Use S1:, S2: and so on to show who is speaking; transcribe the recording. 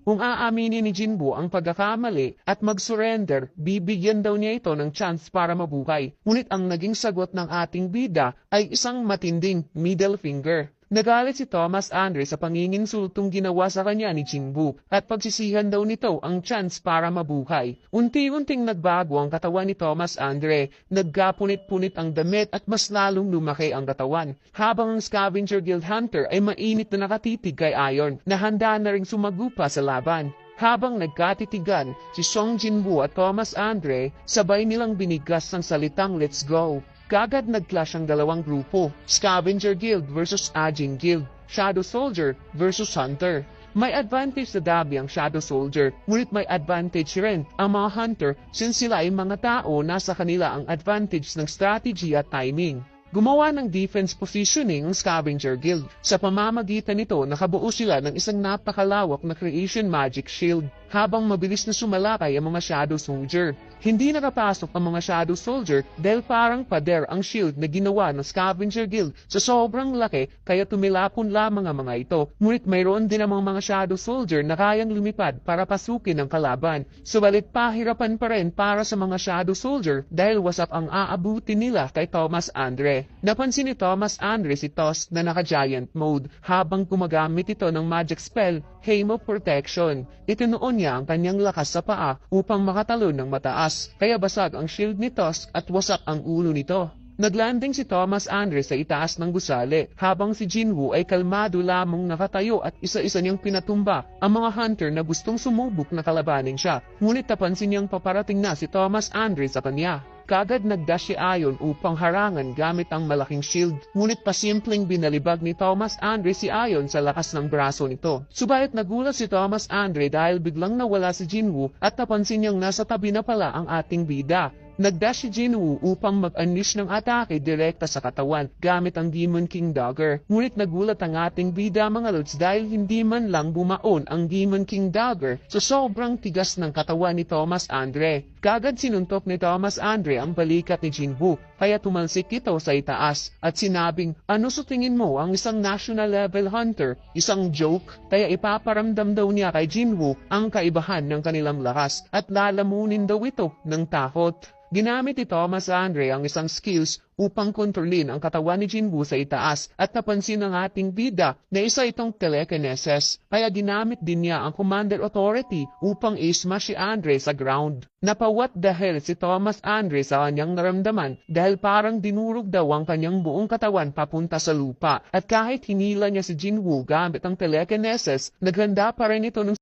S1: Kung aaminin ni Jinwoo ang pagkakamali at mag-surrender, bibigyan daw niya ito ng chance para mabuhay. Ngunit ang naging sagot ng ating bida ay isang matinding middle finger. Nagalit si Thomas Andre sa panginginsultong ginawa sa kanya ni Jinwoo at pagsisihan daw nito ang chance para mabuhay. Unti-unting nagbago ang katawan ni Thomas Andre, nagkapunit-punit ang damit at mas lalong lumaki ang katawan. Habang ang Scavenger Guild Hunter ay mainit na nakatitig kay Iron na handa na ring sumagupa sa laban. Habang nagkatitigan, si Song Jinwoo at Thomas Andre sabay nilang binigkas ng salitang "Let's go!" Kagad nag-clash ang dalawang grupo, Scavenger Guild versus Ajin Guild, Shadow Soldier versus Hunter. May advantage sa Dabi ang Shadow Soldier, ngunit may advantage rin ang mga Hunter since sila ay mga tao nasa kanila ang advantage ng strategy at timing. Gumawa ng defense positioning ang Scavenger Guild. Sa pamamagitan nito, nakabuo sila ng isang napakalawak na creation magic shield, habang mabilis na sumalakay ang mga Shadow Soldier. Hindi nakapasok ang mga Shadow Soldier dahil parang pader ang shield na ginawa ng Scavenger Guild sa sobrang laki kaya tumilapon lamang ang mga ito. Ngunit mayroon din namang mga Shadow Soldier na kayang lumipad para pasukin ang kalaban. Subalit pahirapan pa rin para sa mga Shadow Soldier dahil wasap ang aabuti nila kay Thomas Andre. Napansin ni Thomas Andre si Toss na naka-giant mode habang gumagamit ito ng magic spell, Hame of Protection. Itinuon niya ang kanyang lakas sa paa upang makatalon ng mataas, kaya basag ang shield ni Toss at wasak ang ulo nito. Naglanding si Thomas Andre sa itaas ng gusali, habang si Jinwoo ay kalmado lamang nakatayo at isa-isa niyang pinatumba ang mga hunter na gustong sumubok na kalabanin siya. Ngunit napansin niyang paparating na si Thomas Andre sa kanya. Kagad nagdash si Iron upang harangan gamit ang malaking shield. Ngunit pasimpleng binalibag ni Thomas Andre si Iron sa lakas ng braso nito. Subalit nagulat si Thomas Andre dahil biglang nawala si Jinwoo at napansin niyang nasa tabi na pala ang ating bida. Nagdash si Jinwoo upang mag-unleash ng atake direkta sa katawan gamit ang Demon King Dagger. Ngunit nagulat ang ating bida mga lods dahil hindi man lang bumaon ang Demon King Dagger sa sobrang tigas ng katawan ni Thomas Andre. Kagad sinuntok ni Thomas Andre ang balikat ni Jinwoo kaya tumalsik ito sa itaas at sinabing, "Ano sa tingin mo ang isang national level hunter? Isang joke?" Kaya ipaparamdam daw niya kay Jinwoo ang kaibahan ng kanilang lakas at lalamunin daw ito ng takot. Ginamit ni Thomas Andre ang isang skills upang kontrolin ang katawan ni Jinwoo sa itaas at napansin ng ating bida na isa itong telekinesis. Kaya ginamit din niya ang Commander Authority upang i-smash si Andre sa ground. Napawat dahil si Thomas Andre sa kanyang naramdaman dahil parang dinurog daw ang kanyang buong katawan papunta sa lupa. At kahit hinila niya si Jinwoo gamit ang telekinesis, naghanda pa rin ito ng